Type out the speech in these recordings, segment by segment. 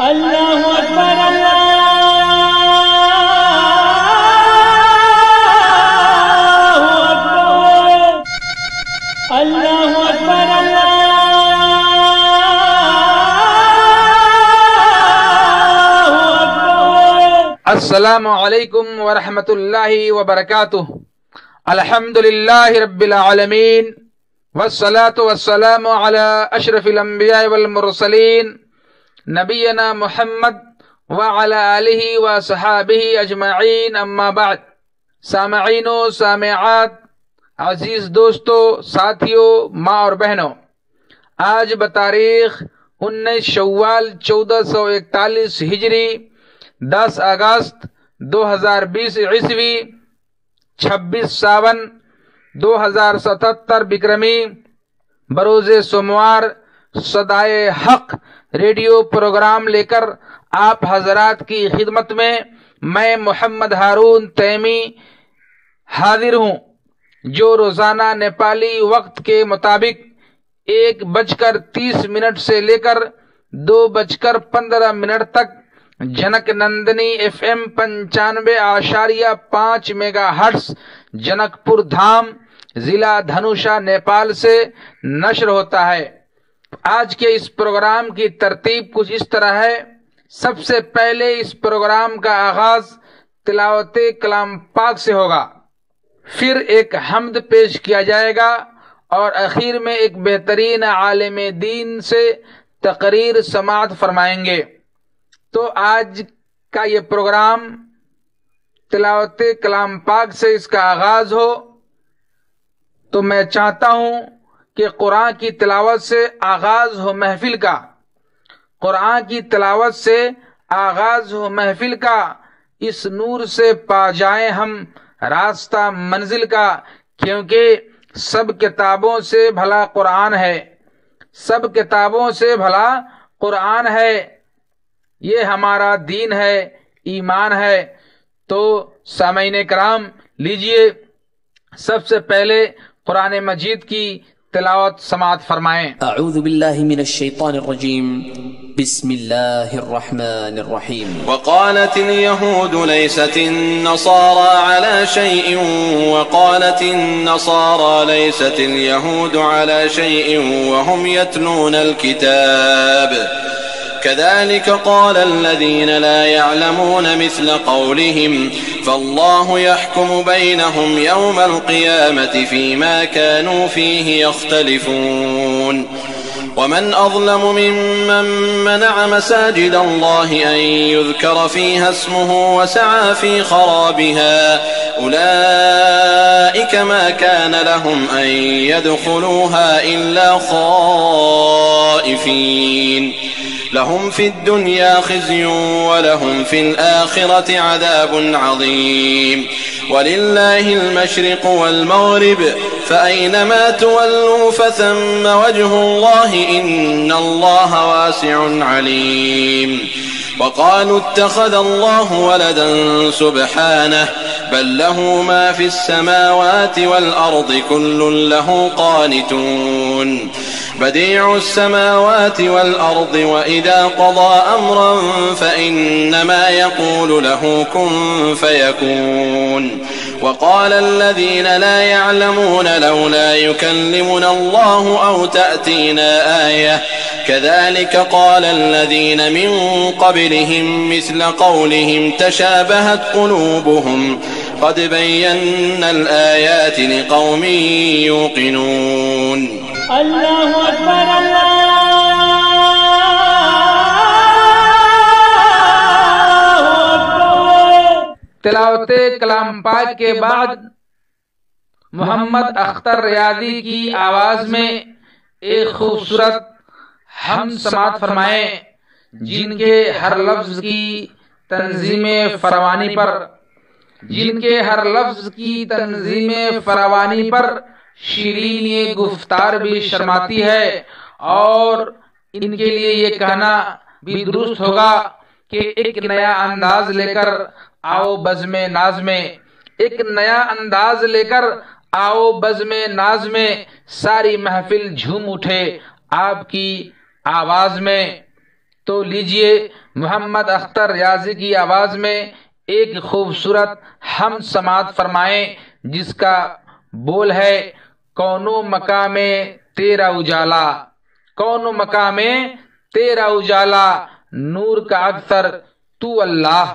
اللہ اکبر اللہ اکبر اللہ اکبر السلام علیکم ورحمۃ اللہ وبرکاتہ۔ الحمدللہ رب العالمین والصلاة والسلام علی اشرف الانبیاء والمرسلین نبینا محمد وعلی آلہ وصحابہ اجمعین، اما بعد۔ سامعین و سامعات، عزیز دوستو، ساتھیو، ماں اور بہنوں، آج بتاریخ 19 شوال 1441 ہجری، 10 اگست 2020 عیسوی، 26 ساون 2077 بکرمی، بروز سوموار صدائے حق ریڈیو پروگرام لے کر آپ حضرات کی خدمت میں محمد ہارون تیمی حاضر ہوں، جو روزانہ نیپالی وقت کے مطابق 1:30 سے لے کر 2:15 تک جنک نندنی ایف ایم 95.5 mega hertz Janakpur Dham, ضلع دھنوشا، نیپال سے نشر ہوتا ہے۔ آج کے اس پروگرام کی ترتیب کچھ اس طرح ہے۔ سب سے پہلے اس پروگرام کا آغاز تلاوت کلام پاک سے ہوگا، پھر ایک حمد پیش کیا جائے گا، اور اخیر میں ایک بہترین عالم دین سے تقریر سماعت فرمائیں گے۔ تو آج کا یہ پروگرام تلاوت کلام پاک سے اس کا آغاز ہو، تو میں چاہتا ہوں کہ قرآن کی تلاوت سے آغاز ہو محفل کا، قرآن کی تلاوت سے آغاز ہو محفل کا، اس نور سے پا جائیں ہم راستہ منزل کا، کیونکہ سب کتابوں سے بھلا قرآن ہے، سب کتابوں سے بھلا قرآن ہے، یہ ہمارا دین ہے، ایمان ہے۔ تو سامعین کرام، لیجئے سب سے پہلے قرآن مجید کی تلاوت سماعت فرمائیں۔ اعوذ باللہ من الشیطان الرجیم، بسم اللہ الرحمن الرحیم۔ وقالت اليهود ليست النصارى على شيء وقالت النصارى ليست اليهود على شيء وهم يتلون الكتاب كذلك قال الذين لا يعلمون مثل قولهم فالله يحكم بينهم يوم القيامة فيما كانوا فيه يختلفون ومن أظلم ممن منع مساجد الله أن يذكر فيها اسمه وسعى في خرابها أولئك ما كان لهم أن يدخلوها إلا خائفين لهم في الدنيا خزي ولهم في الآخرة عذاب عظيم ولله المشرق والمغرب فأينما تولوا فثم وجه الله إن الله واسع عليم وقالوا اتخذ الله ولدا سبحانه بل له ما في السماوات والأرض كل له قانتون بديع السماوات والأرض وإذا قضى أمرا فإنما يقول له كن فيكون وقال الذين لا يعلمون لولا يكلمنا الله أو تأتينا آية كذلك قال الذين من قبلهم مثل قولهم تشابهت قلوبهم قد بينا الآيات لقوم يوقنون۔ اللہ اکبر اللہ اکبر۔ تلاوت کلام پاک کے بعد محمد اختر ریاضی کی آواز میں ایک خوبصورت حمد سماعت فرمائیں، جن کے ہر لفظ کی تنظیم فراوانی پر، جن کے ہر لفظ کی تنظیم فراوانی پر شیرین یہ گفتار بھی شرماتی ہے، اور ان کے لیے یہ کہنا بھی درست ہوگا کہ ایک نیا انداز لے کر آؤ بزم ناز میں، ایک نیا انداز لے کر آؤ بزم ناز میں، ساری محفل جھوم اٹھے آپ کی آواز میں۔ تو لیجئے محمد اختر ریاضی کی آواز میں ایک خوبصورت حمد سماعت فرمائیں جس کا بول ہے کون و مقام تیرا اجالا، کون و مقام تیرا اجالا، نور کا اکثر تو اللہ۔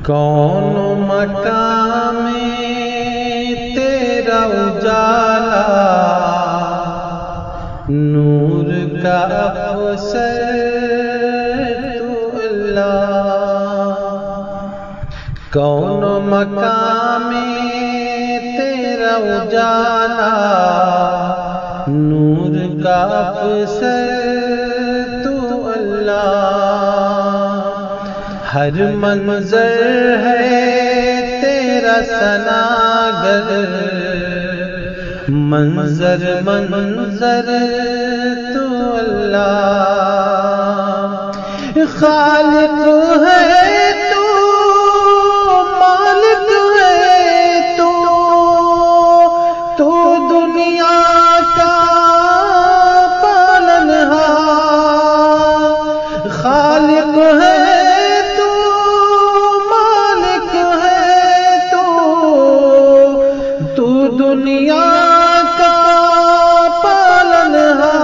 کون و مقام تیرا اجالا، نور کا افسر تو اللہ۔ کون و مقام تیرا اجالا، نور کا افسر تو اللہ۔ ہر منظر ہے تیرا ثناگر، منظر منظر تو اللہ۔ خالق ہے تو، مالک ہے تو دنیا کا پالنہار۔ خالق ہے تو، مالک ہے تو دنیا کا پالنہار۔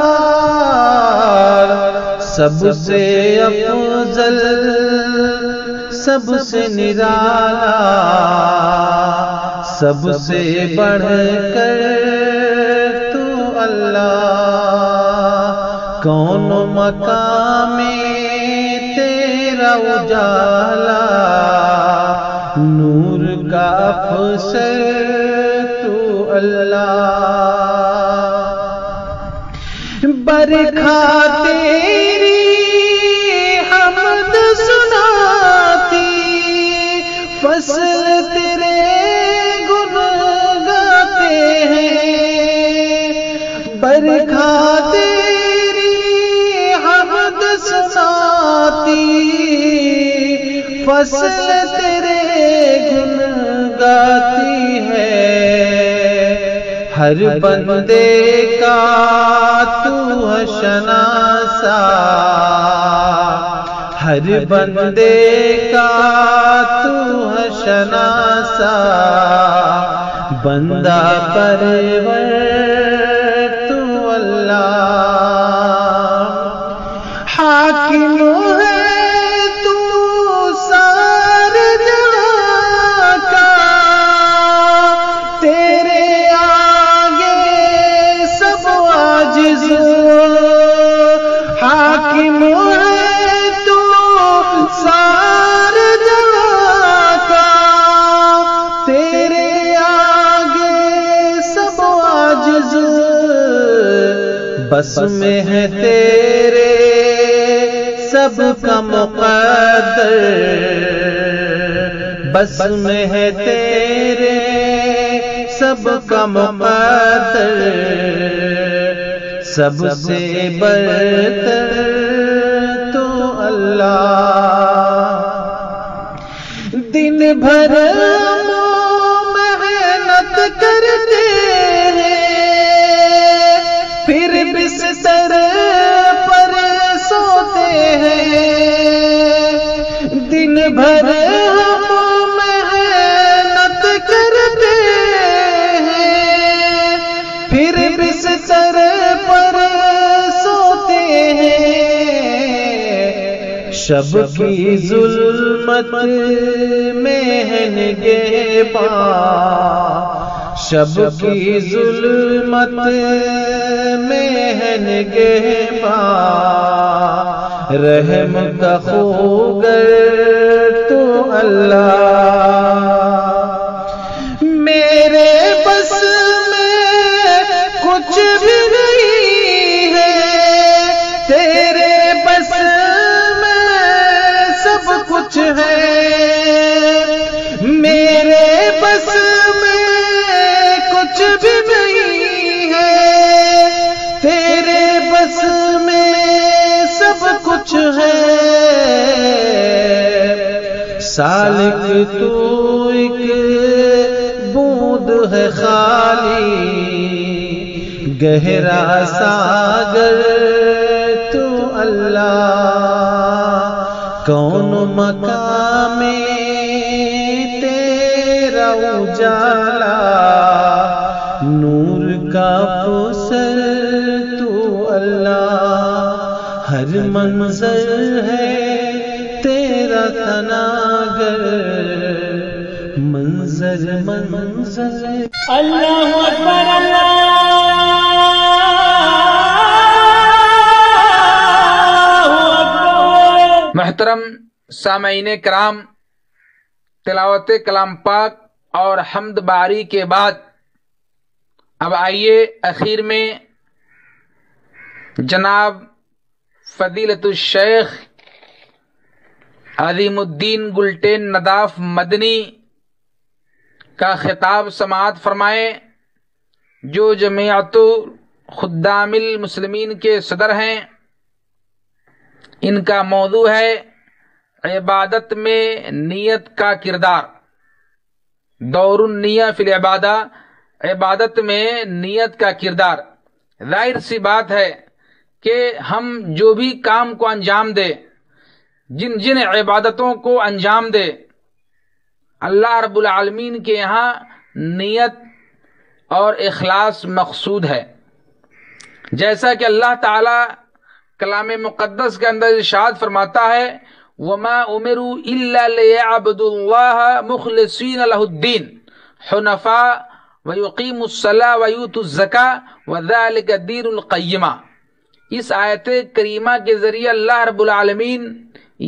سب سے افضل، سب سے نرالا، سب سے بڑھ کر تو اللہ۔ کون و مقام تیرا اجالا، نور کا افسر تو اللہ۔ برکھا تیری حمد سناتی، فصل تیرے گن گاتے ہیں۔ برکھا تیری حمد سناتی، فصل تیرے گن گاتی ہے۔ ہر بندے کا تو ہے شناسا، ہر بندے کا تو ہے شناسا۔ بندہ پرور تو اللہ۔ حاکم ہے تو سارے جہاں کا، تیرے سب عاجز۔ حاکم ہے تو سارے جہاں کا، تیرے آگے سب عاجز۔ بس میں ہے تیرے سب کا مقدر، بس میں ہے تیرے سب کا مقدر۔ سب سے برتر تو اللہ۔ دن بھر محنت کرتے ہیں، پھر بستر پر سوتے ہیں۔ دن بھر محنت کرتے ہیں، پھر بستر پر سوتے ہیں۔ شب کی ظلمت میں ہے نگہباں، شب کی ظلمت میں ہے نگہباں۔ رحم کا خوگر تو اللہ۔ میرے بس میں کچھ بھی نہیں ہے، تیرے بس میں سب کچھ ہے۔ میرے بس میں کچھ بھی نہیں ہے، تیرے بس میں سب کچھ ہے۔ سالک تو ایک بوند ہے خالی، گہرا ساگر تو اللہ کون مقام تیرا اجالا نور کا پسر تو اللہ ہر منظر ہے تیرا تناگر منظر منظر اللہ اکبر اللہ اکبر۔ محترم سامعین کرام، تلاوت کلام پاک اور حمد باری کے بعد اب آئیے اخیر میں جناب فضیلت الشیخ عظیم الدین گلٹین نداف مدنی کا خطاب سماعت فرمائیں، جو جمعیت خدام المسلمین کے صدر ہیں۔ ان کا موضوع ہے عبادت میں نیت کا کردار، دور النیہ فی العبادہ، عبادت میں نیت کا کردار۔ ظاہر سی بات ہے کہ ہم جو بھی کام کو انجام دیں، جن جن عبادتوں کو انجام دے، اللہ رب العالمین کے یہاں نیت اور اخلاص مقصود ہے۔ جیسا کہ اللہ تعالی کلام مقدس کے اندر ارشاد فرماتا ہے وَمَا أُمِرُوا إِلَّا لِيَعْبُدُوا اللَّهَ مُخْلِصِينَ لَهُ الدِّينَ حُنَفَاءَ وَيُقِيمُوا الصَّلَاةَ وَيُؤْتُوا الزَّكَاةَ وَذَلِكَ دِينُ الْقَيِّمَةِ۔ اس آیت کریمہ کے ذریعے اللہ رب العالمین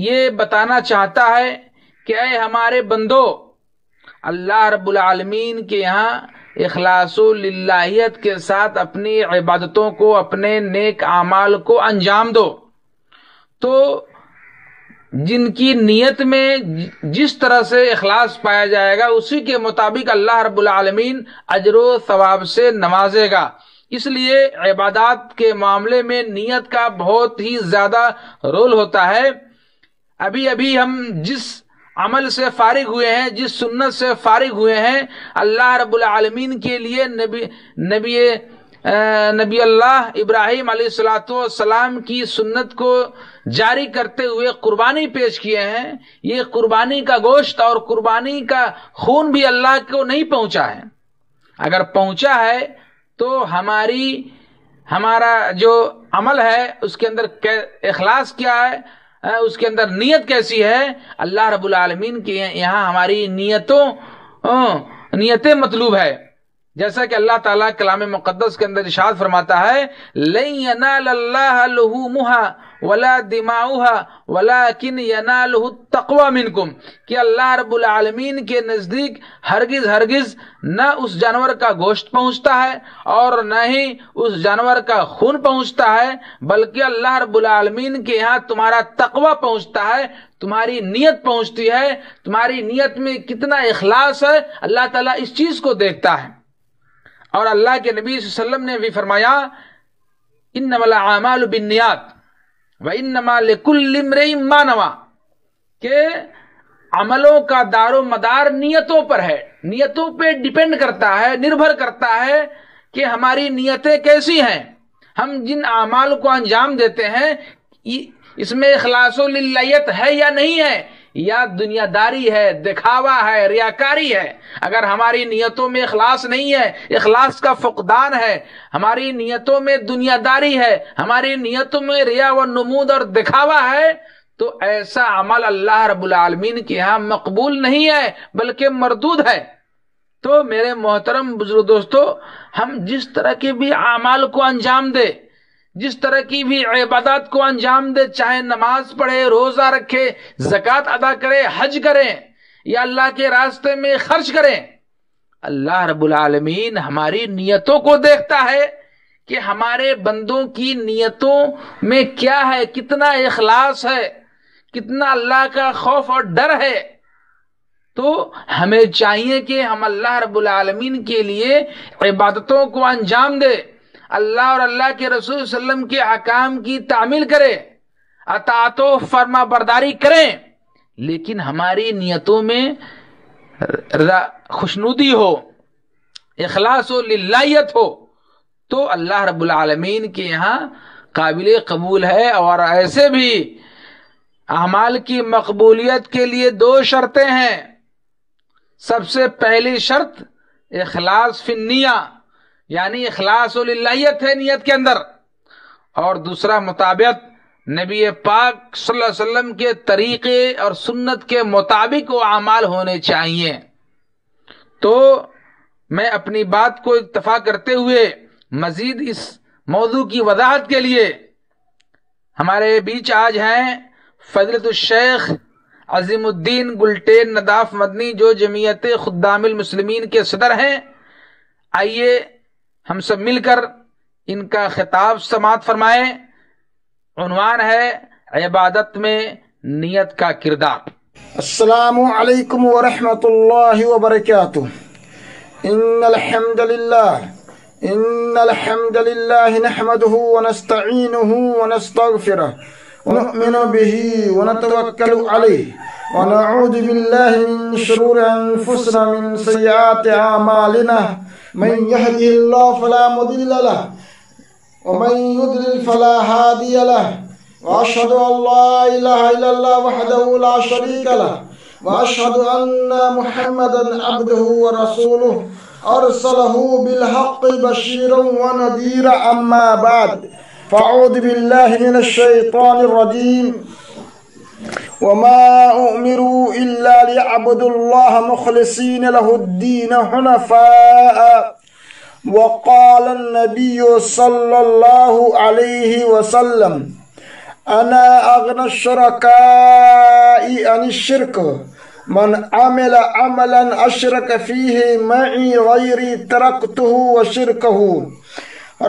یہ بتانا چاہتا ہے کہ اے ہمارے بندو، اللہ رب العالمین کے یہاں اخلاص و للہیت کے ساتھ اپنی عبادتوں کو، اپنے نیک اعمال کو انجام دو۔ تو جن کی نیت میں جس طرح سے اخلاص پایا جائے گا، اسی کے مطابق اللہ رب العالمین اجر و ثواب سے نوازے گا۔ اس لیے عبادات کے معاملے میں نیت کا بہت ہی زیادہ رول ہوتا ہے۔ ابھی ہم جس عمل سے فارغ ہوئے ہیں، جس سنت سے فارغ ہوئے ہیں، اللہ رب العالمین کے لیے نبی اللہ ابراہیم علیہ السلام کی سنت کو جاری کرتے ہوئے قربانی پیش کیے ہیں۔ یہ قربانی کا گوشت اور قربانی کا خون بھی اللہ کو نہیں پہنچا ہے۔ اگر پہنچا ہے تو ہمارا جو عمل ہے اس کے اندر اخلاص کیا ہے، اس کے اندر نیت کیسی ہے۔ اللہ رب العالمین کے یہاں ہماری نیتیں مطلوب ہے۔ جیسا کہ اللہ تعالیٰ کلام مقدس کے اندر ارشاد فرماتا ہے لَن يَنَالَ اللَّهَ لُحُومُهَا وَلَا دِمَاؤُهَا وَلَكِنْ يَنَالُهُ التَّقْوَى مِنْكُمْ، کہ اللہ رب العالمین کے نزدیک ہرگز نہ اس جانور کا گوشت پہنچتا ہے اور نہ ہی اس جانور کا خون پہنچتا ہے، بلکہ اللہ رب العالمین کے یہاں تمہارا تقوی پہنچتا ہے، تمہاری نیت پہنچتی ہے، تمہاری نیت میں کتنا اخلاص ہے، اللہ تعالیٰ اس چیز کو دیکھتا ہے۔ اور اللہ کے نبی صلی اللہ علیہ وسلم نے بھی فرمایا انما الاعمال بالنیات وانما لکل امرئ ما نوى، کہ عملوں کا دار و مدار نیتوں پر ہے، نیتوں پہ ڈیپینڈ کرتا ہے، نربھر کرتا ہے کہ ہماری نیتیں کیسی ہیں، ہم جن اعمال کو انجام دیتے ہیں اس میں اخلاص و للہیت ہے یا نہیں ہے، یا دنیا داری ہے، دکھاوا ہے، ریاکاری ہے۔ اگر ہماری نیتوں میں اخلاص نہیں ہے، اخلاص کا فقدان ہے، ہماری نیتوں میں دنیا داری ہے، ہماری نیتوں میں ریا و نمود اور دکھاوا ہے، تو ایسا عمل اللہ رب العالمین کے یہاں مقبول نہیں ہے بلکہ مردود ہے۔ تو میرے محترم بزرگ دوستو، ہم جس طرح کے بھی اعمال کو انجام دے، جس طرح کی بھی عبادات کو انجام دے، چاہے نماز پڑھے، روزہ رکھے، زکوٰۃ ادا کرے، حج کریں یا اللہ کے راستے میں خرچ کریں، اللہ رب العالمین ہماری نیتوں کو دیکھتا ہے کہ ہمارے بندوں کی نیتوں میں کیا ہے، کتنا اخلاص ہے، کتنا اللہ کا خوف اور ڈر ہے۔ تو ہمیں چاہیے کہ ہم اللہ رب العالمین کے لیے عبادتوں کو انجام دے، اللہ اور اللہ کے رسول صلی اللہ علیہ وسلم کے احکام کی تعمیل کرے، اطاعت و فرما برداری کریں، لیکن ہماری نیتوں میں خوشنودی ہو، اخلاص و للہیت ہو، تو اللہ رب العالمین کے یہاں قابل قبول ہے. اور ایسے بھی اعمال کی مقبولیت کے لیے 2 شرطیں ہیں. سب سے پہلی شرط اخلاص فی النیہ، یعنی اخلاص للہیت ہے نیت کے اندر، اور دوسرا مطابقت نبی پاک صلی اللہ علیہ وسلم کے طریقے اور سنت کے مطابق وہ اعمال ہونے چاہیے. تو میں اپنی بات کو اکتفا کرتے ہوئے مزید اس موضوع کی وضاحت کے لیے ہمارے بیچ آج ہیں فضیلت الشیخ عظیم الدین گلٹین نداف مدنی، جو جمعیت خدام المسلمین کے صدر ہیں. آئیے ہم سب مل کر ان کا خطاب سماعت فرمائیں. عنوان ہے عبادت میں نیت کا کردار. السلام علیکم ورحمۃ اللہ وبرکاتہ. ان الحمد للہ نحمده ونستعینه ونستغفره ونؤمن به ونتوکل علیہ ونعوذ باللہ من شرور انفسنا من سیئات اعمالنا من یهده اللہ فلا مضل له ومن يضلل فلا هادي له واشهد ان لا اله الا الله وحده لا شريك له واشهد ان محمدا عبده ورسوله ارسله بالحق بشيرا ونذيرا. اما بعد فاعوذ بالله من الشيطان الرجيم. وما امروا الا ليعبدوا الله مخلصين له الدين حنفاء. وقال النبي صلى الله عليه وسلم انا اغنى الشركاء عن الشرك من عمل عملا اشرك فيه معي غيري تركته وشركه.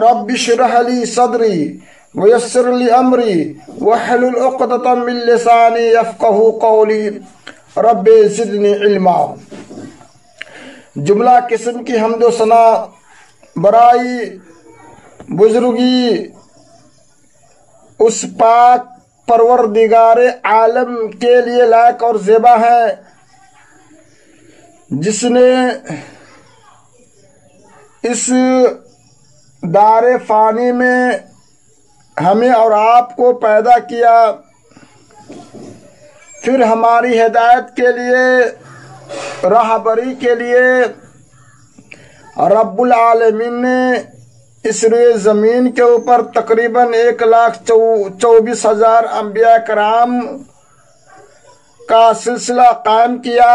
رب اشرح لي صدري ويسر لي امري واحلل عقدة من لساني يفقهوا قولي. رب زدني علما. جملہ قسم کی حمد و ثنا برائی بزرگی اس پاک پروردگار عالم کے لیے لائق اور زیبا ہے جس نے اس دار فانی میں ہمیں اور آپ کو پیدا کیا، پھر ہماری ہدایت کے لیے، راہبری کے لیے رب العالمین نے اس روئے زمین کے اوپر تقریباً 1,24,000 انبیاء کرام کا سلسلہ قائم کیا،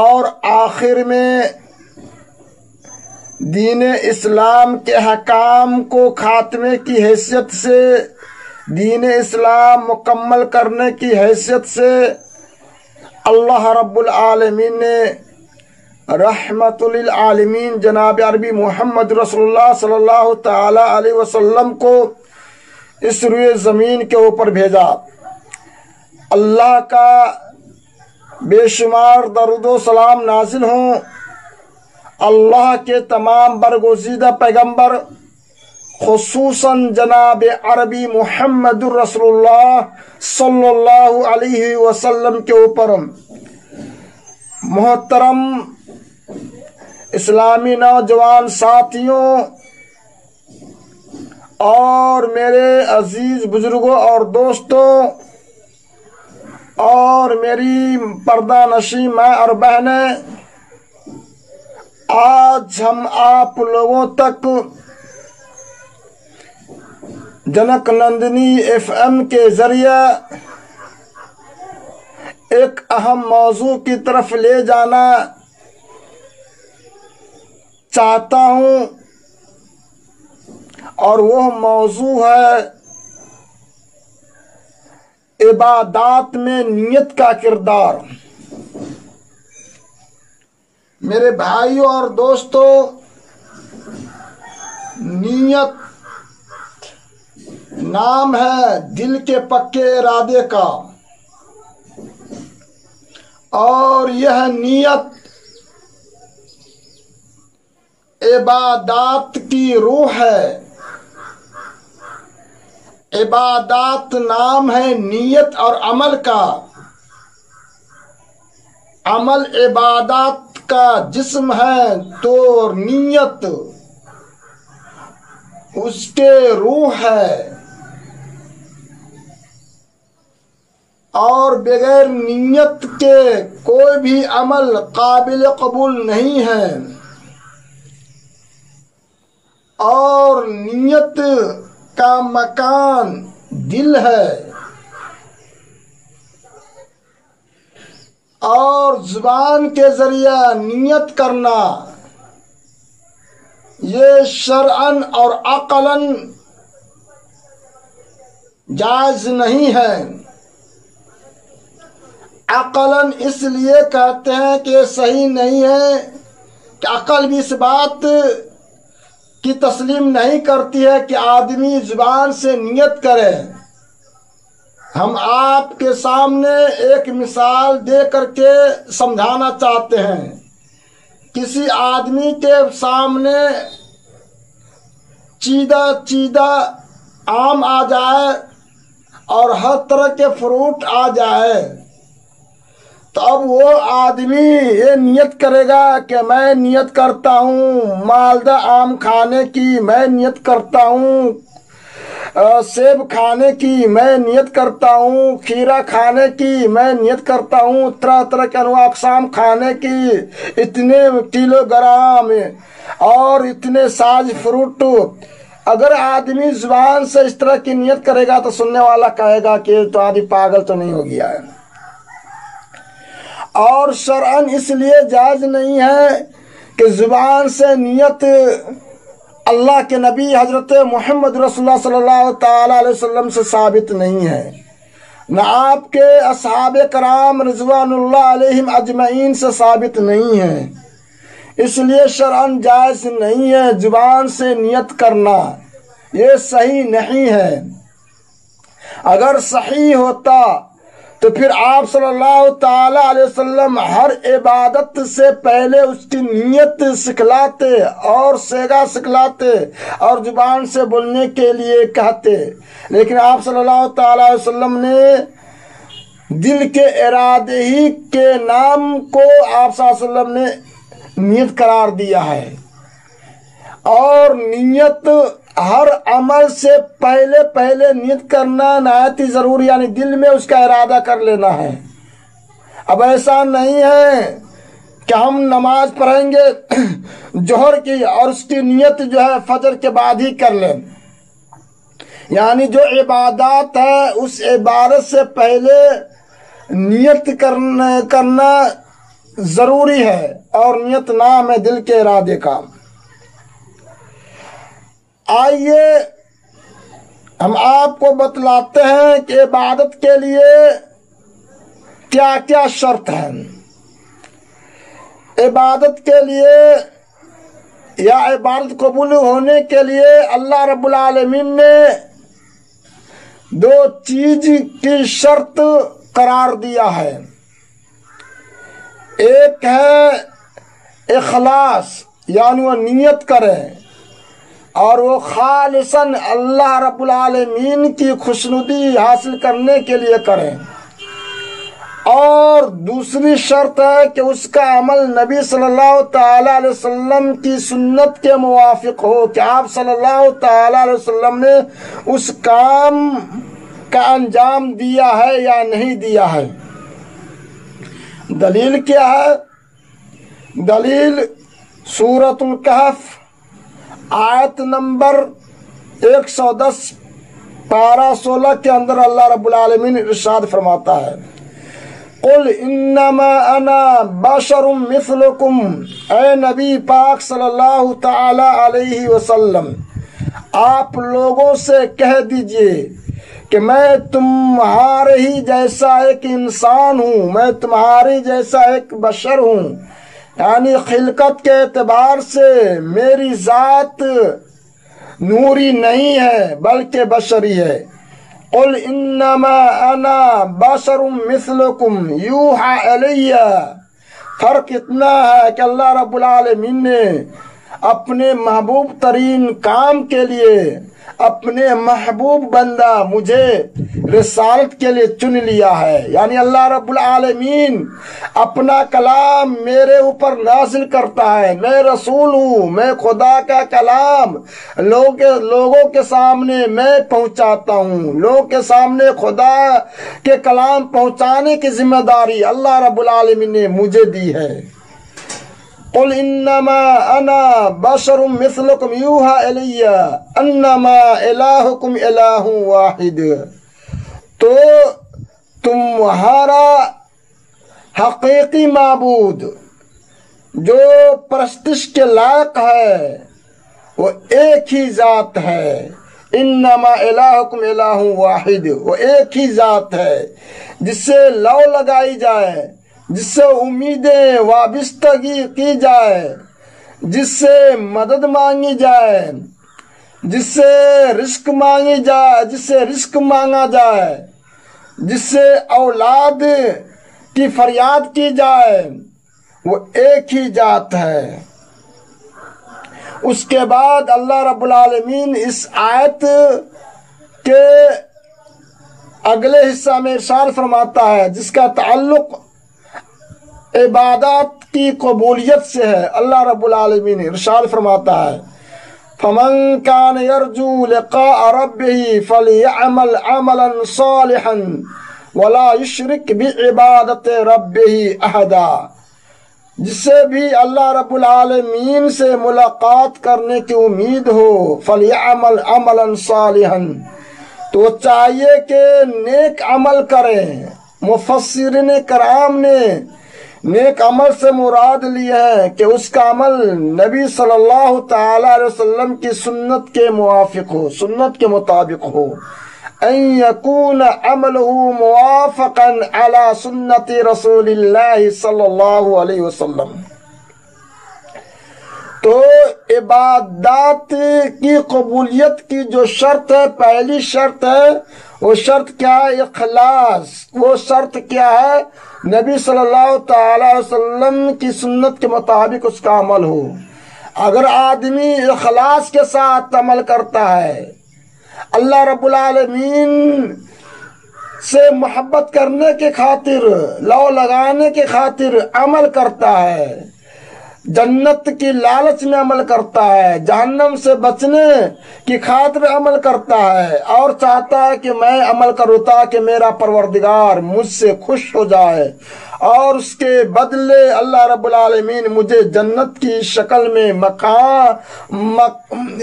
اور آخر میں دین اسلام کے حکام کو خاتمے کی حیثیت سے، دین اسلام مکمل کرنے کی حیثیت سے اللہ رب العالمین نے رحمت للعالمین جناب عربی محمد رسول اللہ صلی اللہ تعالی علیہ وسلم کو اس روئے زمین کے اوپر بھیجا. اللہ کا بے شمار درود و سلام نازل ہوں اللہ کے تمام برگزیدہ پیغمبر، خصوصاً جناب عربی محمد رسول اللہ صلی اللہ علیہ وسلم کے اوپر. محترم اسلامی نوجوان ساتھیوں اور میرے عزیز بزرگوں اور دوستوں اور میری پردہ نشین ماں اور بہنیں، آج ہم آپ لوگوں تک جنک نندنی FM کے ذریعے ایک اہم موضوع کی طرف لے جانا چاہتا ہوں، اور وہ موضوع ہے عبادات میں نیت کا کردار. میرے بھائیوں اور دوستوں، نیت نام ہے دل کے پکے ارادے کا، اور یہ نیت عبادات کی روح ہے. عبادات نام ہے نیت اور عمل کا. عمل عبادات کا جسم ہے تو نیت اس کے روح ہے، اور بغیر نیت کے کوئی بھی عمل قابل قبول نہیں ہے، اور نیت کا مکان دل ہے، اور زبان کے ذریعہ نیت کرنا یہ شرعاً اور عقلاً جائز نہیں ہے۔ عقلاً اس لیے کہتے ہیں کہ یہ صحیح نہیں ہے کہ عقل بھی اس بات کی تسلیم نہیں کرتی ہے کہ آدمی زبان سے نیت کرے۔ ہم آپ کے سامنے ایک مثال دے کر کے سمجھانا چاہتے ہیں۔ کسی آدمی کے سامنے چیدہ آم آ جائے اور ہر طرح کے فروٹ آ جائے، تو اب وہ آدمی یہ نیت کرے گا کہ میں نیت کرتا ہوں مالدہ آم کھانے کی، میں نیت کرتا ہوں سیب کھانے کی، میں نیت کرتا ہوں کھیرا کھانے کی، میں نیت کرتا ہوں طرح طرح کے انواع اقسام کھانے کی، اتنے کلو گرام اور اتنے سائز فروٹ۔ اگر آدمی زبان سے اس طرح کی نیت کرے گا تو سننے والا کہے گا کہ تو آدمی پاگل تو نہیں ہو گیا ہے۔ اور شرعاً اس لیے جائز نہیں ہے کہ زبان سے نیت اللہ کے نبی حضرت محمد رسول اللہ صلی اللہ تعالی علیہ وسلم سے ثابت نہیں ہے، نہ آپ کے اصحاب کرام رضوان اللہ علیہم اجمعین سے ثابت نہیں ہے۔ اس لیے شرعاً جائز نہیں ہے زبان سے نیت کرنا، یہ صحیح نہیں ہے۔ اگر صحیح ہوتا تو پھر آپ صلی اللہ تعالی علیہ وسلم ہر عبادت سے پہلے اس کی نیت سکھلاتے اور سیگا سکھلاتے اور زبان سے بولنے کے لیے کہتے، لیکن آپ صلی اللہ تعالی علیہ وسلم نے دل کے ارادے ہی کے نام کو آپ صلی اللہ علیہ وسلم نے نیت قرار دیا ہے، اور نیت ہر عمل سے پہلے نیت کرنا نہایت ہی ضروری، یعنی دل میں اس کا ارادہ کر لینا ہے۔ اب ایسا نہیں ہے کہ ہم نماز پڑھیں گے ظہر کی اور اس کی نیت جو ہے فجر کے بعد ہی کر لیں، یعنی جو عبادات ہے اس عبادت سے پہلے نیت کرنا ضروری ہے، اور نیت نام ہے دل کے ارادے کا۔ آئیے ہم آپ کو بتلاتے ہیں کہ عبادت کے لیے کیا کیا شرط ہے۔ عبادت کے لیے یا عبادت قبول ہونے کے لیے اللہ رب العالمین نے دو چیز کی شرط قرار دیا ہے۔ ایک ہے اخلاص، یعنی وہ نیت کریں اور وہ خالصاً اللہ رب العالمین کی خوشنودی حاصل کرنے کے لیے کریں، اور دوسری شرط ہے کہ اس کا عمل نبی صلی اللہ تعالی علیہ وسلم کی سنت کے موافق ہو، کہ آپ صلی اللہ تعالی علیہ وسلم نے اس کام کا انجام دیا ہے یا نہیں دیا ہے۔ دلیل کیا ہے؟ دلیل سورۃ الکہف آیت نمبر 110 پارہ 16 کے اندر اللہ رب العالمین ارشاد فرماتا ہے، قل انما انا بشر مثلکم، اے نبی پاک صلی اللہ تعالی علیہ وسلم آپ لوگوں سے کہہ دیجئے کہ میں تمہارے ہی جیسا ایک انسان ہوں، میں تمہاری جیسا ایک بشر ہوں، یعنی خلقت کے اعتبار سے میری ذات نوری نہیں ہے بلکہ بشری ہے۔ قل انما انا بشر مثلکم یوحى الی، فرق اتنا ہے کہ اللہ رب العالمین نے اپنے محبوب ترین کام کے لیے اپنے محبوب بندہ مجھے رسالت کے لیے چن لیا ہے. یعنی اللہ رب العالمین اپنا کلام میرے اوپر نازل کرتا ہے. میں رسول ہوں، میں خدا کا کلام لوگوں کے سامنے میں پہنچاتا ہوں. لوگوں کے سامنے خدا کے کلام پہنچانے کی ذمہ داری اللہ رب العالمین نے مجھے دی ہے. قل انما انا بشر مثلکم یوحی الی انما الہکم الہ واحد. تو تمہارا حقیقی معبود جو پرستش کے لائق ہے وہ ایک ہی ذات ہے. انما الہکم الہ واحد، وہ ایک ہی ذات ہے جس سے لو لگائی جائے، جس سے امیدیں وابستگی کی جائے، جس سے مدد مانگی جائے، جس سے رزق مانگی جائے، جس سے رزق مانگا جائے، جس سے اولاد کی فریاد کی جائے، وہ ایک ہی ذات ہے. اس کے بعد اللہ رب العالمین اس آیت کے اگلے حصہ میں ارشاد فرماتا ہے جس کا تعلق عبادات کی قبولیت سے ہے. اللہ رب العالمین ارشاد فرماتا ہے فَمَنْ كَانَ يَرْجُو لِقَاءَ رَبِّهِ فَلْيَعْمَلْ عَمَلًا صَالِحًا وَلَا يُشْرِكْ بِعِبَادَةِ رَبِّهِ أَحَدًا. جس سے بھی اللہ رب العالمین سے ملاقات کرنے کی امید ہو، فَلْيَعْمَلْ عَمَلًا صَالِحًا، تو چاہیے کہ نیک عمل کریں. مفسرین کرام نے نیک عمل سے مراد لی ہے کہ اس کا عمل نبی صلی اللہ تعالی علیہ وسلم کی سنت کے موافق ہو، سنت کے مطابق ہو. ان یکون عملہ موافقا علی سنت رسول اللہ صلی اللہ علیہ وسلم. تو عبادات کی قبولیت کی جو شرط ہے، پہلی شرط ہے، وہ شرط کیا ہے؟ اخلاص. وہ شرط کیا ہے؟ نبی صلی اللہ تعالی علیہ وسلم کی سنت کے مطابق اس کا عمل ہو. اگر آدمی اخلاص کے ساتھ عمل کرتا ہے، اللہ رب العالمین سے محبت کرنے کے خاطر، لو لگانے کے خاطر عمل کرتا ہے، جنت کی لالچ میں عمل کرتا ہے، جہنم سے بچنے کی خاطر عمل کرتا ہے، اور چاہتا ہے کہ میں عمل کروں تاکہ میرا پروردگار مجھ سے خوش ہو جائے اور اس کے بدلے اللہ رب العالمین مجھے جنت کی شکل میں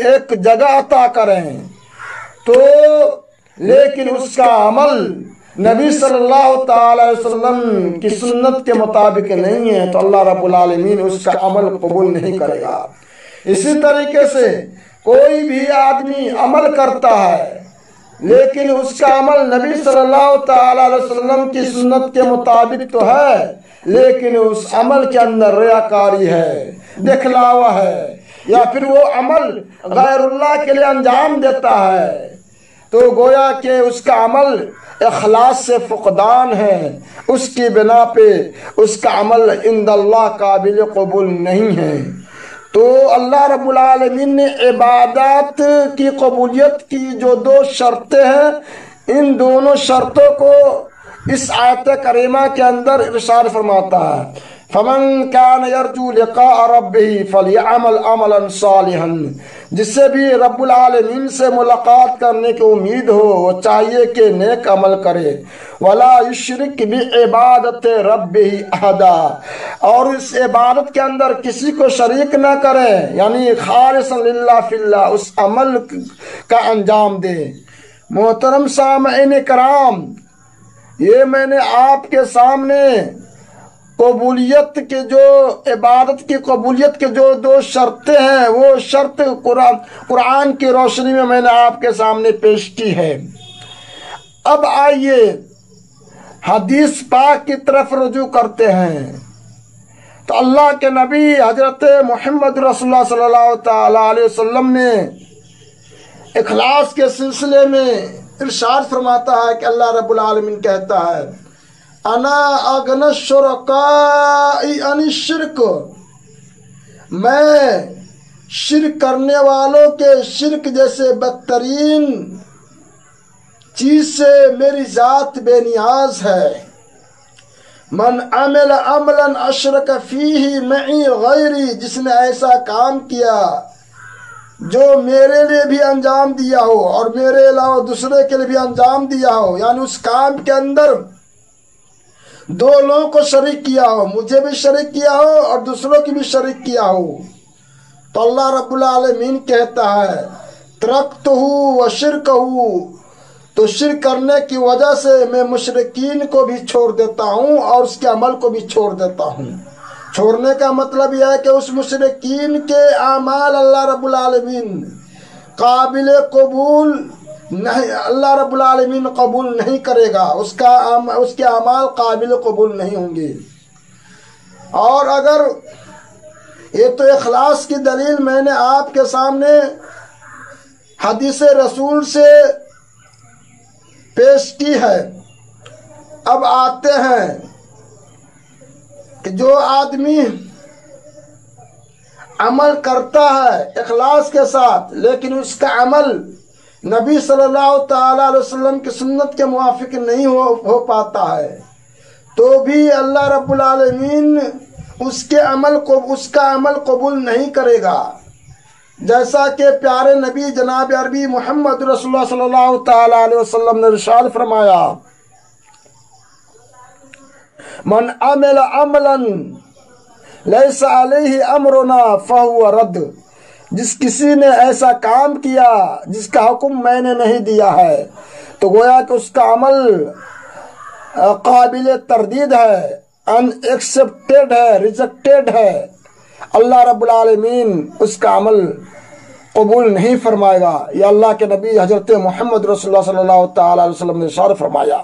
ایک جگہ عطا کریں، تو لیکن اس کا عمل نبی صلی اللہ تعالی علیہ وسلم کی سنت کے مطابق نہیں ہے تو اللہ رب العالمین اس کا عمل قبول نہیں کرے گا. اسی طریقے سے کوئی بھی آدمی عمل کرتا ہے لیکن اس کا عمل نبی صلی اللہ تعالی علیہ وسلم کی سنت کے مطابق تو ہے، لیکن اس عمل کے اندر ریاکاری ہے، دکھلاوا ہے، یا پھر وہ عمل غیر اللہ کے لیے انجام دیتا ہے، تو گویا کہ اس کا عمل اخلاص سے فقدان ہے. اس کی بنا پہ اس کا عمل عند اللہ قابل قبول نہیں ہے. تو اللہ رب العالمین نے عبادات کی قبولیت کی جو دو شرطیں ہیں، ان دونوں شرطوں کو اس آیت کریمہ کے اندر ارشاد فرماتا ہے فَمَنْ كَانَ يَرْجُو لِقَاءَ رَبِّهِ فَلْيَعْمَلْ عَمَلًا صَالِحًا. جس سے بھی رب العالمین سے ملاقات کرنے کی امید ہو، وہ چاہیے کہ نیک عمل کرے. وَلَا يُشْرِكْ بِعِبَادَةِ رَبِّهِ أَحَدًا، اور اس عبادت کے اندر کسی کو شریک نہ کرے، یعنی خالصاً للہ فی اللہ اس عمل کا انجام دے. محترم سامعین کرام، یہ میں نے آپ کے سامنے قبولیت کے جو عبادت کی قبولیت کے جو دو شرطیں ہیں، وہ شرط قرآن کی روشنی میں میں نے آپ کے سامنے پیش کی ہے. اب آئیے حدیث پاک کی طرف رجوع کرتے ہیں. تو اللہ کے نبی حضرت محمد رسول اللہ صلی اللہ تعالی علیہ وسلم نے اخلاص کے سلسلے میں ارشاد فرماتا ہے کہ اللہ رب العالمین کہتا ہے انا اغنی الشرکاء عن الشرک، میں شرک کرنے والوں کے شرک جیسے بدترین چیز سے میری ذات بے نیاز ہے۔ من عمل عملا اشرک فیہ معی غیری، جس نے ایسا کام کیا جو میرے لیے بھی انجام دیا ہو اور میرے علاوہ دوسرے کے لیے بھی انجام دیا ہو، یعنی اس کام کے اندر دو لوگوں کو شریک کیا ہو، مجھے بھی شریک کیا ہو اور دوسروں کی بھی شریک کیا ہو، تو اللہ رب العالمین کہتا ہے ترکتہ وشرکہ، تو شرک کرنے کی وجہ سے میں مشرکین کو بھی چھوڑ دیتا ہوں اور اس کے عمل کو بھی چھوڑ دیتا ہوں۔ چھوڑنے کا مطلب یہ ہے کہ اس مشرکین کے اعمال اللہ رب العالمین قابل قبول نہیں، اللہ رب العالمین قبول نہیں کرے گا، اس کے اعمال قابل قبول نہیں ہوں گے۔ اور اگر یہ تو اخلاص کی دلیل میں نے آپ کے سامنے حدیث رسول سے پیش کی ہے۔ اب آتے ہیں کہ جو آدمی عمل کرتا ہے اخلاص کے ساتھ لیکن اس کا عمل نبی صلی اللہ تعالی علیہ وسلم کی سنت کے موافق نہیں ہو پاتا ہے، تو بھی اللہ رب العالمین اس کا عمل قبول نہیں کرے گا، جیسا کہ پیارے نبی جناب عربی محمد رسول اللہ صلی اللہ تعالی علیہ وسلم نے ارشاد فرمایا من عمل عملا لیس علیہ امرنا فہو رد، جس کسی نے ایسا کام کیا جس کا حکم میں نے نہیں دیا ہے تو گویا کہ اس کا عمل قابل تردید ہے، ان ایکسپٹیڈ ہے، ریجیکٹیڈ ہے، اللہ رب العالمین اس کا عمل قبول نہیں فرمائے گا۔ یہ اللہ کے نبی حضرت محمد رسول اللہ صلی اللہ تعالی علیہ وسلم نے ارشاد فرمایا۔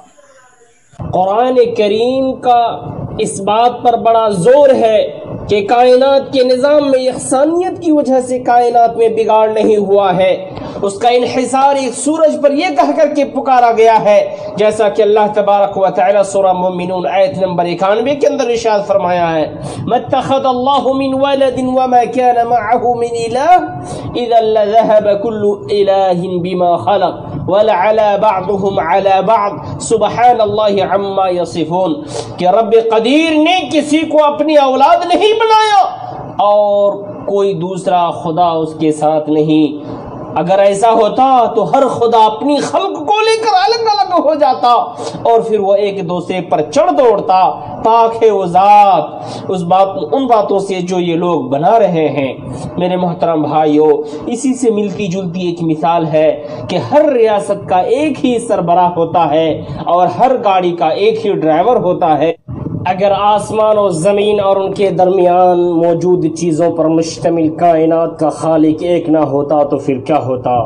قرآن کریم کا اس بات پر بڑا زور ہے کہ کائنات کے نظام میں یکسانیت کی وجہ سے کائنات میں بگاڑ نہیں ہوا ہے، اس کا انحصار ایک سورج پر یہ کہہ کر کے پکارا گیا ہے، جیسا کہ اللہ تبارک و تعالی سورہ مومنون آیت نمبر 91 کے اندر ارشاد فرمایا ہے مَتَّخَذَ اللَّهُ مِن وَلَدٍ وَمَا كَانَ مَعَهُ مِنْ إِلَٰهٍ إِذًا لَذَهَبَ كُلُّ إِلَٰهٍ بِمَا خَلَقَ وَلَعَلَى بَعْضُهُمْ عَلَى بَعْضٍ سُبْحَانَ اللَّهِ عَمَّا يَصِفُونَ، کہ رب قدیر نے کسی کو اپنی اولاد نہیں بنایا اور کوئی دوسرا خدا اس کے ساتھ نہیں۔ اگر ایسا ہوتا تو ہر خدا اپنی خلق کو لے کر الگ الگ ہو جاتا اور پھر وہ ایک دوسرے پر چڑھ دوڑتا۔ پاک ہے وہ ذات ان باتوں سے جو یہ لوگ بنا رہے ہیں۔ میرے محترم بھائیو، اسی سے ملتی جلتی ایک مثال ہے کہ ہر ریاست کا ایک ہی سربراہ ہوتا ہے اور ہر گاڑی کا ایک ہی ڈرائیور ہوتا ہے۔ اگر آسمان و زمین اور ان کے درمیان موجود چیزوں پر مشتمل کائنات کا خالق ایک نہ ہوتا تو پھر کیا ہوتا؟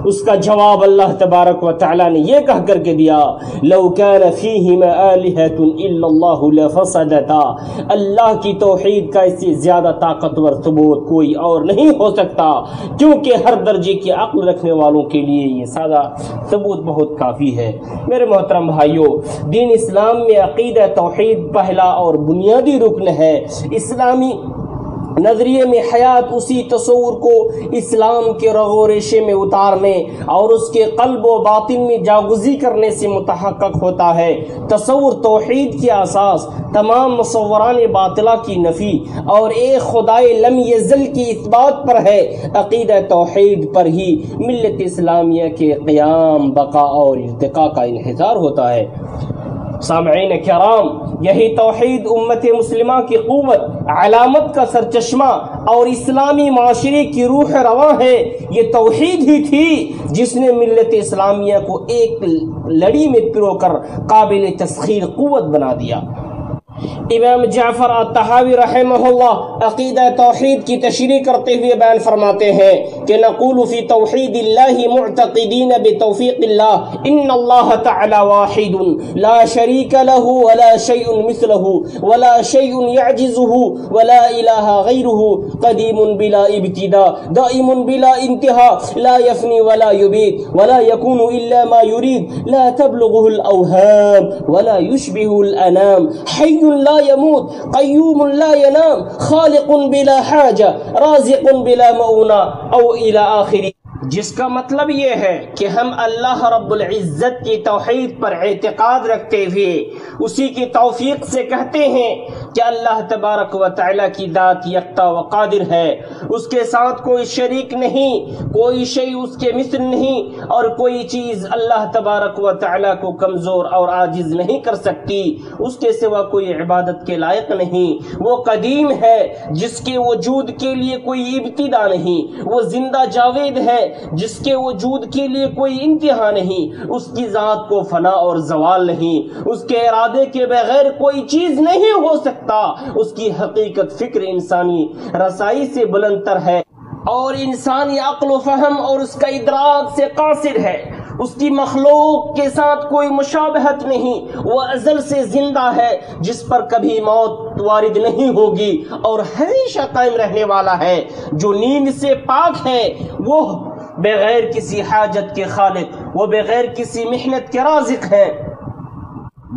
اس کا جواب اللہ تبارک و تعالی نے یہ کہہ کر کے دیا لو کان فیہما آلہۃ الا اللہ لفسدتا، اللہ کی توحید کا اس سے زیادہ طاقتور ثبوت کوئی اور نہیں ہو سکتا، کیونکہ ہر درجے کی عقل رکھنے والوں کے لیے یہ سادہ ثبوت بہت کافی ہے۔ میرے محترم بھائیو، دین اسلام میں عقیدہ توحید پہلا اور بنیادی رکن ہے۔ اسلامی نظریے میں حیات اسی تصور کو اسلام کے رگ و ریشے میں اتارنے اور اس کے قلب و باطن میں جاگزی کرنے سے متحقق ہوتا ہے۔ تصور توحید کی اساس تمام مصوران باطلہ کی نفی اور ایک خدائے لم یزل کی اثبات پر ہے۔ عقیدہ توحید پر ہی ملت اسلامیہ کے قیام، بقا اور ارتقاء کا انحصار ہوتا ہے۔ سامعین کرام، یہی توحید امت مسلمہ کی قوت، علامت کا سرچشمہ اور اسلامی معاشرے کی روح رواں ہے۔ یہ توحید ہی تھی جس نے ملت اسلامیہ کو ایک لڑی میں پرو کر قابل تسخیر قوت بنا دیا۔ امام جعفر الطحاوی رحمہ اللہ عقیدہ توحید کی تشریح کرتے ہوئے بیان فرماتے ہیں کہ نقول فی توحید اللہ معتقدین بتوفیق اللہ ان اللہ تعالی واحد لا شریک له ولا شیء مثله ولا شیء يعجزه ولا الہ غیره قدیم بلا ابتداء دائم بلا انتہاء لا يفنی ولا يبید ولا يكون الا ما يريد لا تبلغه الاوهام ولا يشبه الانام حی لا يموت قیوم لا ينام خالق بلا حاجہ رازق بلا مؤونہ او الى آخری، جس کا مطلب یہ ہے کہ ہم اللہ رب العزت کی توحید پر اعتقاد رکھتے ہوئے اسی کی توفیق سے کہتے ہیں کہ اللہ تبارک و تعالیٰ کی ذات یکتا و قادر ہے، اس کے ساتھ کوئی شریک نہیں، کوئی شیء اس کے مثل نہیں، اور کوئی چیز اللہ تبارک و تعالیٰ کو کمزور اور عاجز نہیں کر سکتی، اس کے سوا کوئی عبادت کے لائق نہیں، وہ قدیم ہے جس کے وجود کے لیے کوئی ابتدا نہیں، وہ زندہ جاوید ہے جس کے وجود کے لیے کوئی انتہا نہیں، اس کی ذات کو فنا اور زوال نہیں، اس کے ارادے کے بغیر کوئی چیز نہیں ہو سکتا، اس کی حقیقت فکر انسانی رسائی سے بلند تر ہے اور انسانی عقل و فہم اور اس کا ادراک سے قاصر ہے، اس کی مخلوق کے ساتھ کوئی مشابہت نہیں، وہ ازل سے زندہ ہے جس پر کبھی موت وارد نہیں ہوگی اور ہمیشہ قائم رہنے والا ہے، جو نیند سے پاک ہے، وہ بغیر کسی حاجت کے خالق، وہ بغیر کسی محنت کے رازق ہے،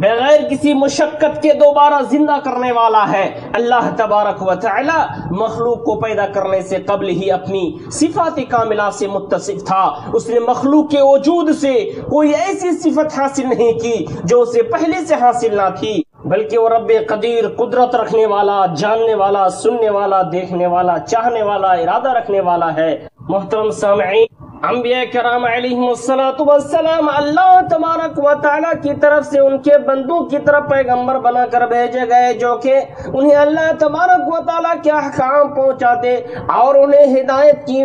بغیر کسی مشقت کے دوبارہ زندہ کرنے والا ہے۔ اللہ تبارک و تعالی مخلوق کو پیدا کرنے سے قبل ہی اپنی صفات کاملہ سے متصف تھا، اس نے مخلوق کے وجود سے کوئی ایسی صفت حاصل نہیں کی جو اسے پہلے سے حاصل نہ تھی، بلکہ وہ رب قدیر، قدرت رکھنے والا، جاننے والا، سننے والا، دیکھنے والا، چاہنے والا، ارادہ رکھنے والا ہے۔ محترم سامعین، انبیاء کرام علیہم السلام اللہ تبارک و تعالیٰ کی طرف سے ان کے بندوں کی طرف پیغمبر بنا کر بھیجے گئے، جو کہ انہیں اللہ تبارک و تعالیٰ کے احکام پہنچاتے اور انہیں ہدایت کی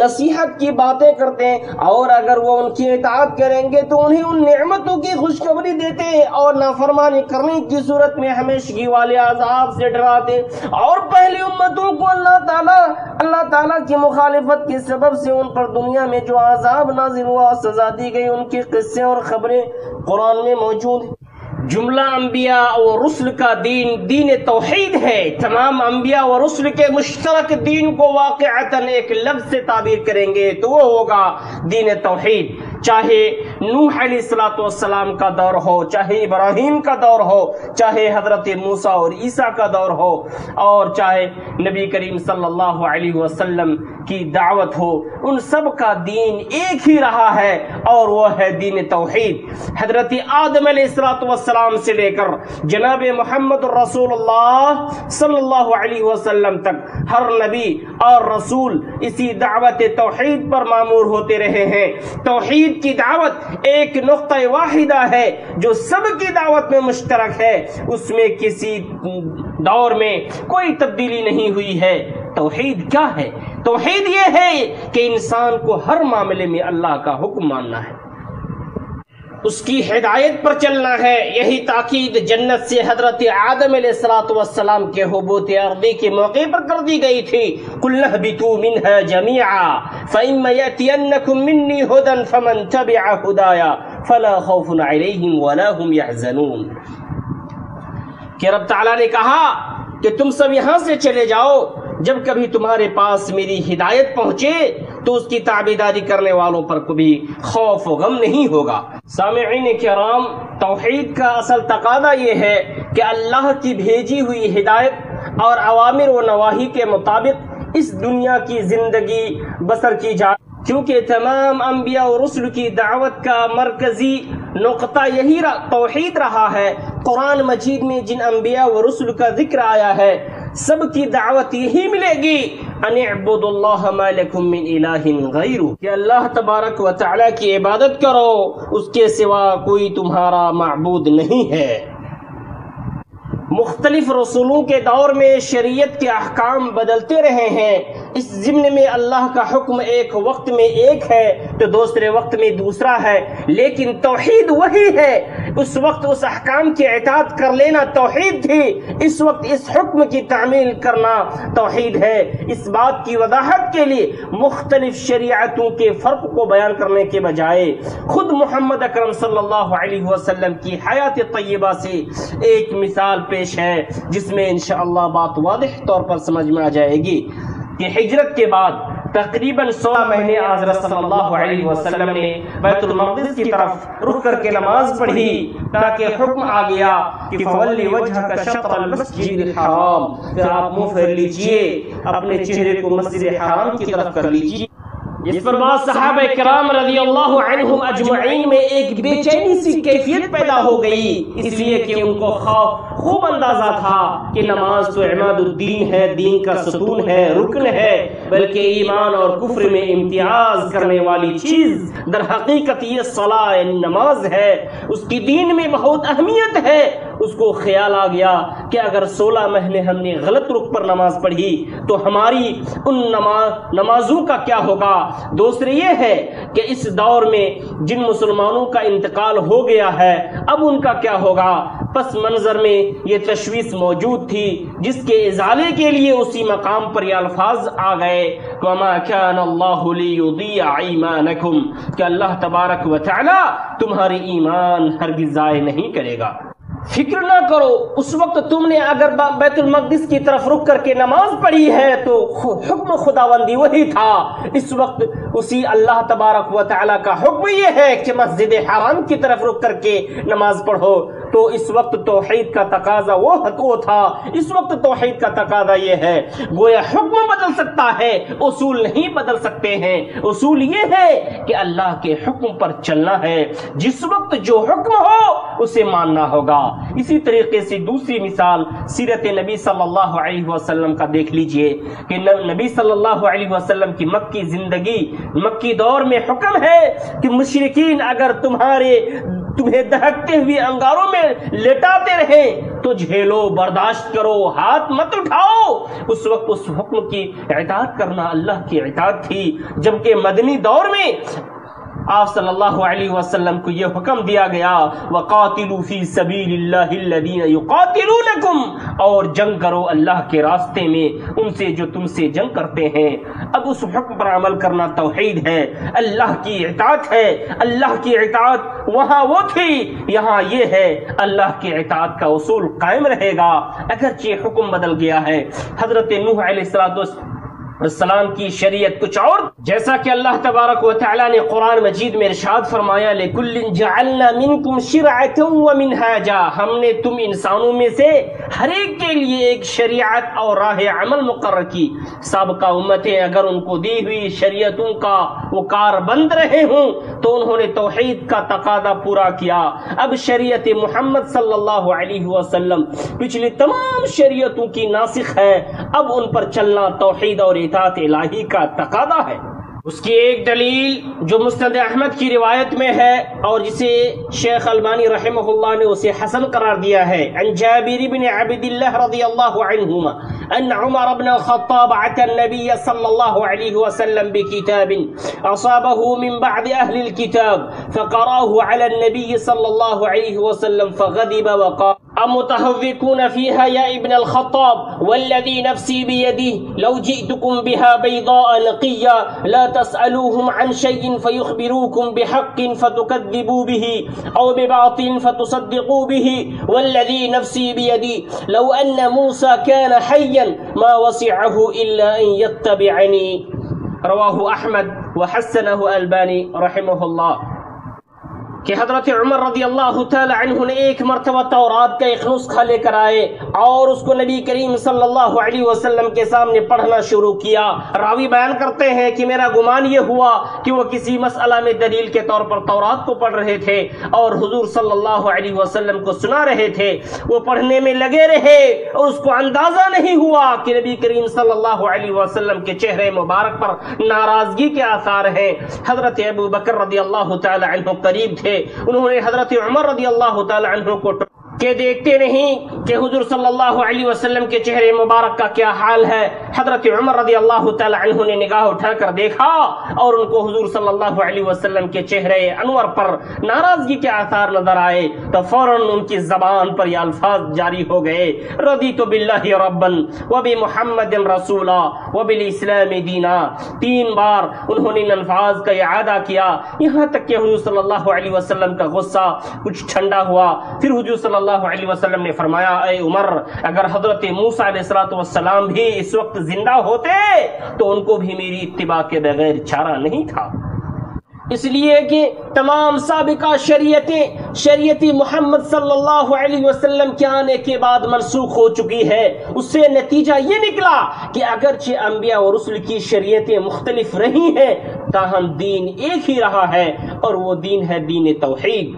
نصیحت کی باتیں کرتے، اور اگر وہ ان کی اطاعت کریں گے تو انہیں ان نعمتوں کی خوشخبری دیتے اور نافرمانی کرنے کی صورت میں ہمیشگی والے عذاب سے ڈراتے، اور پہلی امتوں کو اللہ تعالیٰ کی مخالفت کے سبب سے ان پر دنیا میں جو عذاب نازل ہوا، سزا دی گئی، ان کے قصے اور خبریں قرآن میں موجود ہیں۔ جملہ انبیاء اور رسل کا دین توحید ہے۔ تمام انبیاء اور رسل کے مشترک دین کو واقعتاً ایک لفظ سے تعبیر کریں گے تو وہ ہوگا دین توحید، چاہے نوح علیہ السلام کا دور ہو، چاہے ابراہیم کا دور ہو، چاہے حضرت موسیٰ اور عیسیٰ کا دور ہو، اور چاہے نبی کریم صلی اللہ علیہ وسلم کی دعوت ہو، ان سب کا دین ایک ہی رہا ہے اور وہ ہے دین توحید۔ حضرت آدم علیہ السلام سے لے کر جناب محمد رسول اللہ صلی اللہ علیہ وسلم تک ہر نبی اور رسول اسی دعوت توحید پر مامور ہوتے رہے ہیں۔ توحید کی دعوت ایک نقطہ واحدہ ہے جو سب کی دعوت میں مشترک ہے، اس میں کسی دور میں کوئی تبدیلی نہیں ہوئی ہے۔ توحید کیا ہے؟ توحید یہ ہے کہ انسان کو ہر معاملے میں اللہ کا حکم ماننا ہے، اس کی ہدایت پر چلنا ہے۔ یہی تاکید جنت سے حضرت آدم علیہ السلام کے حبوط ارضی کے موقع پر کر دی گئی تھی۔ قُلْ اهْبِطُوا مِنْهَا جَمِيعًا فَإِمَّا يَأْتِيَنَّكُم مِّنِّي هُدًى فَمَن تَبِعَ هُدَايَ فَلَا خَوْفٌ عَلَيْهِمْ وَلَا هُمْ يَحْزَنُونَ کہ رب تعالیٰ نے کہا کہ تم سب یہاں سے چلے جاؤ، جب کبھی تمہارے پاس میری ہدایت پہنچے تو اس کی تابعداری کرنے والوں پر کبھی خوف و غم نہیں ہوگا۔ سامعین کرام، توحید کا اصل تقاضا یہ ہے کہ اللہ کی بھیجی ہوئی ہدایت اور اوامر و نواہی کے مطابق اس دنیا کی زندگی بسر کی جائے، کیونکہ تمام انبیاء و رسل کی دعوت کا مرکزی نقطہ یہی توحید رہا ہے۔ قرآن مجید میں جن انبیاء و رسل کا ذکر آیا ہے سب کی دعوت یہی ملے گی، ان اعبدوا اللہ ما لکم من الہ غیرہ، کہ اللہ تبارک و تعالی کی عبادت کرو، اس کے سوا کوئی تمہارا معبود نہیں ہے۔ مختلف رسولوں کے دور میں شریعت کے احکام بدلتے رہے ہیں، اس ضمن میں اللہ کا حکم ایک وقت میں ایک ہے تو دوسرے وقت میں دوسرا ہے، لیکن توحید وہی ہے۔ اس وقت اس احکام کی اطاعت کر لینا توحید تھی، اس وقت اس حکم کی تعمیل کرنا توحید ہے۔ اس بات کی وضاحت کے لیے مختلف شریعتوں کے فرق کو بیان کرنے کے بجائے خود محمد اکرم صلی اللہ علیہ وسلم کی حیات طیبہ سے ایک مثال پیش ہے، جس میں انشاءاللہ بات واضح طور پر سمجھ میں آ جائے گی کہ ہجرت کے بعد تقریباً 16 مہینے حضرت صلی اللہ علیہ وسلم نے بیت المقدس کی طرف رخ کر کے نماز پڑھی، تاکہ حکم آ گیا کہ فولی وجہ کا شطر المسجد الحرام، پھر آپ منہ پھیر لیجئے، اپنے چہرے کو مسجد حرام کی طرف کر لیجئے۔ اس پر بعض صحابہ کرام رضی اللہ عنہم اجمعین میں ایک بے چینی سی کیفیت پیدا ہو گئی، اس لیے کہ ان کو خوب اندازہ تھا کہ نماز تو عماد الدین ہے، دین کا ستون ہے، رکن ہے، بلکہ ایمان اور کفر میں امتیاز کرنے والی چیز در حقیقت یہ صلاۃ یعنی نماز ہے، اس کی دین میں بہت اہمیت ہے۔ اس کو خیال آ گیا کہ اگر 16 مہینے ہم نے غلط رخ پر نماز پڑھی تو ہماری ان نمازوں کا کیا ہوگا۔ دوسرے یہ ہے کہ اس دور میں جن مسلمانوں کا انتقال ہو گیا ہے اب ان کا کیا ہوگا۔ پس منظر میں یہ تشویش موجود تھی، جس کے ازالے کے لیے اسی مقام پر یہ الفاظ آ گئے وَمَا كَانَ اللَّهُ لِيُضِيعَ إِيمَانَكُمْ، کہ اللہ تبارک و تعالی تمہاری ایمان ہرگز ضائع نہیں کرے گا۔ فکر نہ کرو، اس وقت تم نے اگر بیت المقدس کی طرف رخ کر کے نماز پڑھی ہے تو حکم خداوندی وہی تھا۔ اس وقت اسی اللہ تبارک و تعالی کا حکم یہ ہے کہ مسجد حرام کی طرف رخ کر کے نماز پڑھو، تو اس وقت توحید کا تقاضا وہ تھا، اس وقت توحید کا تقاضا یہ ہے۔ گویا حکم بدل سکتا ہے، اصول نہیں بدل سکتے ہیں۔ اصول یہ ہے کہ اللہ کے حکم پر چلنا ہے، جس وقت جو حکم ہو اسے ماننا ہوگا۔ اسی طریقے سے دوسری مثال سیرت نبی صلی اللہ علیہ وسلم کا دیکھ لیجئے کہ نبی صلی اللہ علیہ وسلم کی مکی زندگی، مکی دور میں حکم ہے کہ مشرکین اگر تمہیں دہکتے ہوئے انگاروں میں لٹاتے رہیں تو جھیلو، برداشت کرو، ہاتھ مت اٹھاؤ۔ اس وقت اس حکم کی اطاعت کرنا اللہ کی اطاعت تھی، جبکہ مدنی دور میں آپ صلی اللہ علیہ وسلم کو یہ حکم دیا گیا وَقَاتِلُوا فِي سَبِيلِ اللَّهِ الَّذِينَ يُقَاتِلُونَكُمْ، اور جنگ کرو اللہ کے راستے میں ان سے جو تم سے جنگ کرتے ہیں۔ اب اس حکم پر عمل کرنا توحید ہے، اللہ کی اطاعت ہے۔ اللہ کی اطاعت وہاں وہ تھی، یہاں یہ ہے اللہ کی اطاعت کا اصول قائم رہے گا اگرچہ حکم بدل گیا ہے۔ حضرت نوح علیہ السلام کی شریعت کچھ اور، جیسا کہ اللہ تبارک و تعالی نے قرآن مجید میں ارشاد فرمایا لِكُلٍّ جَعَلْنَا مِنْكُمْ شِرْعَةً وَمِنْهَاجًا، ہم نے تم انسانوں میں سے ہر ایک کے لیے ایک شریعت اور راہ عمل مقرر کی۔ سابقہ امتیں اگر ان کو دی ہوئی شریعتوں کا وہ کار بند رہے ہوں تو انہوں نے توحید کا تقاضا پورا کیا۔ اب شریعت محمد صلی اللہ علیہ وسلم پچھلی تمام شریعتوں کی ناسخ ہے، اب ان پر چلنا توحید اور اطاعت الہی کا تقاضا ہے۔ اس کی ایک دلیل جو مسند احمد کی روایت میں ہے اور جسے شیخ البانی رحمہ اللہ نے اسے حسن قرار دیا ہے، عن جابر بن عبد الله رضی اللہ عنہما ان عمر بن الخطاب اتى النبي صلى الله عليه وسلم بكتاب اصابه من بعض اهل الكتاب فقراه على النبي صلى الله عليه وسلم فغضب وقال أمتهوكون فيها يا ابن الخطاب والذي نفسي بيده لو جئتكم بها بيضاء نقيا لا تسألوهم عن شيء فيخبروكم بحق فتكذبوا به أو بباطل فتصدقوا به والذي نفسي بيدي لو أن موسى كان حيا ما وسعه إلا أن يتبعني رواه أحمد وحسنه الباني رحمه الله۔ کہ حضرت عمر رضی اللہ تعالی عنہ نے ایک مرتبہ تورات کا ایک نسخہ لے کر آئے اور اس کو نبی کریم صلی اللہ علیہ وسلم کے سامنے پڑھنا شروع کیا۔ راوی بیان کرتے ہیں کہ میرا گمان یہ ہوا کہ وہ کسی مسئلہ میں دلیل کے طور پر تورات کو پڑھ رہے تھے اور حضور صلی اللہ علیہ وسلم کو سنا رہے تھے۔ وہ پڑھنے میں لگے رہے اور اس کو اندازہ نہیں ہوا کہ نبی کریم صلی اللہ علیہ وسلم کے چہرے مبارک پر ناراضگی کے آثار ہیں۔ حضرت ابو بکر رضی اللہ تعالی عنہ قریب تھے، انہوں نے حضرت عمر رضی اللہ تعالی عنہ کو کہ دیکھتے نہیں کہ حضور صلی اللہ علیہ وسلم کے چہرے مبارک کا کیا حال ہے۔ حضرت عمر رضی اللہ تعالی عنہ نے نگاہ اٹھا کر دیکھا اور ان کو حضور صلی اللہ علیہ وسلم کے چہرے انور پر ناراضگی کے آثار نظر آئے تو فوراً ان کی زبان پر یہ الفاظ جاری ہو گئے رضیت باللہ ربا وبمحمد رسولا وبالاسلام دینا۔ 3 بار انہوں نے ان الفاظ کا اعادہ کیا، یہاں تک کہ حضور صلی اللہ علیہ وسلم کا غصہ کچھ ٹھنڈا ہوا۔ پھر حضور صلی اللہ علیہ وسلم نے فرمایا اے عمر اگر حضرت موسیٰ علیہ السلام بھی اس وقت زندہ ہوتے تو ان کو بھی میری اتباع کے بغیر چارہ نہیں تھا، اس لیے کہ تمام سابقہ شریعت محمد صلی اللہ علیہ وسلم کے آنے کے بعد منسوخ ہو چکی ہے۔ اس سے نتیجہ یہ نکلا کہ اگرچہ انبیاء اور رسل کی شریعتیں مختلف رہی ہیں تاہم دین ایک ہی رہا ہے، اور وہ دین ہے دین توحید۔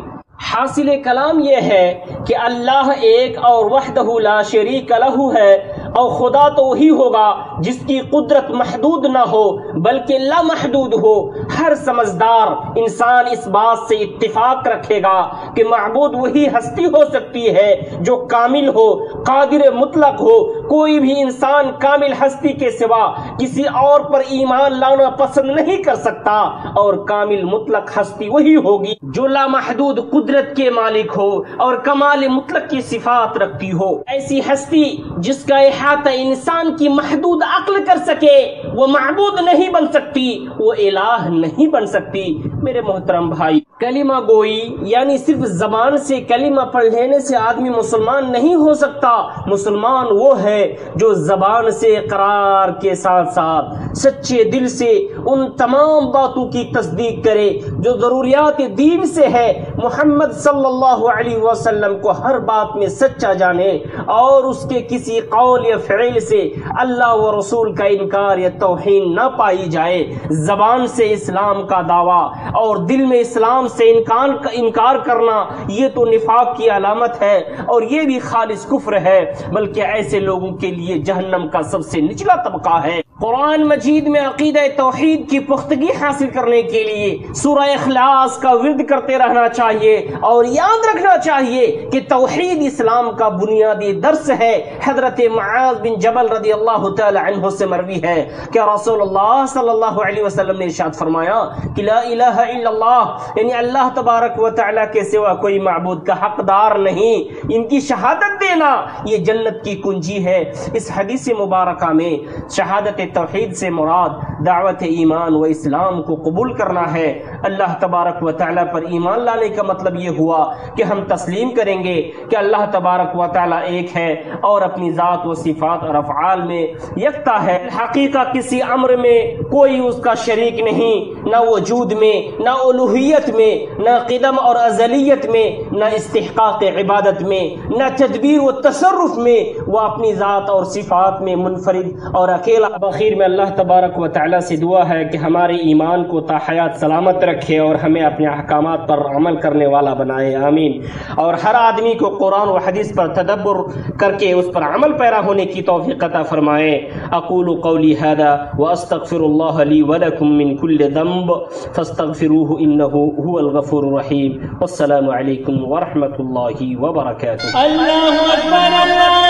حاصل کلام یہ ہے کہ اللہ ایک اور وحدہ لا شریک لہ ہے، اور خدا تو وہی ہوگا جس کی قدرت محدود نہ ہو بلکہ لامحدود ہو۔ ہر سمجھدار انسان اس بات سے اتفاق رکھے گا کہ معبود وہی ہستی ہو سکتی ہے جو کامل ہو، قادر مطلق ہو۔ کوئی بھی انسان کامل ہستی کے سوا کسی اور پر ایمان لانا پسند نہیں کر سکتا، اور کامل مطلق ہستی وہی ہوگی جو لامحدود قدرت کے مالک ہو اور کمال مطلق کی صفات رکھتی ہو۔ ایسی ہستی جس کا احاطہ انسان کی محدود عقل کر سکے وہ معبود نہیں بن سکتی، وہ الہ نہیں بن سکتی۔ میرے محترم بھائی، کلمہ گوئی یعنی صرف زبان سے کلمہ پڑھ لینے سے آدمی مسلمان نہیں ہو سکتا۔ مسلمان وہ ہے جو زبان سے اقرار کے ساتھ ساتھ سچے دل سے ان تمام باتوں کی تصدیق کرے جو ضروریات دین سے ہے، محمد صلی اللہ علیہ وسلم کو ہر بات میں سچا جانے، اور اس کے کسی قول یا فعل سے اللہ و رسول کا انکار یا توہین نہ پائی جائے۔ زبان سے اسلام کا دعویٰ اور دل میں اسلام سے انکار کرنا یہ تو نفاق کی علامت ہے، اور یہ بھی خالص کفر ہے، بلکہ ایسے لوگوں کے لیے جہنم کا سب سے نچلا طبقہ ہے۔ قرآن مجید میں عقیدہ توحید کی پختگی حاصل کرنے کے لیے سورہ اخلاص کا ورد کرتے رہنا چاہیے، اور یاد رکھنا چاہیے کہ توحید اسلام کا بنیادی درس ہے۔ حضرت معاذ بن جبل رضی اللہ تعالی عنہ سے مروی ہے کہ رسول اللہ صلی اللہ علیہ وسلم نے ارشاد فرمایا کہ لا الہ الا اللہ، یعنی اللہ تبارک و تعالی کے سوا کوئی معبود کا حقدار نہیں، ان کی شہادت دینا یہ جنت کی کنجی ہے۔ اس حدیث مبارکہ میں شہادت توحید سے مراد دعوت ایمان و اسلام کو قبول کرنا ہے۔ اللہ تبارک و تعالی پر ایمان لانے کا مطلب یہ ہوا کہ ہم تسلیم کریں گے کہ اللہ تبارک و تعالی ایک ہے اور اپنی ذات و صفات اور افعال میں یکتا ہے۔ حقیقہ کسی امر میں کوئی اس کا شریک نہیں، نہ وجود میں، نہ الوہیت میں، نہ قدم اور ازلیت میں، نہ استحقاق عبادت میں، نہ تدبیر و تصرف میں، وہ اپنی ذات اور صفات میں منفرد اور اکیلا۔ آخر میں اللہ تبارک و تعالی سے دعا ہے کہ ہمارے ایمان کو تا حیات سلامت رکھے اور ہمیں اپنے احکامات پر عمل کرنے والا بنائے، آمین۔ اور ہر آدمی کو قرآن و حدیث پر تدبر کر کے اس پر عمل پیرا ہونے کی توفیق عطا فرمائے۔ اقول قولی ھذا واستغفر اللہ لی ولکم من کل ذنب فاستغفروہ انہ هو الغفور الرحیم۔ والسلام علیکم ورحمۃ اللہ وبرکاتہ۔ اللہ اکبر اللہ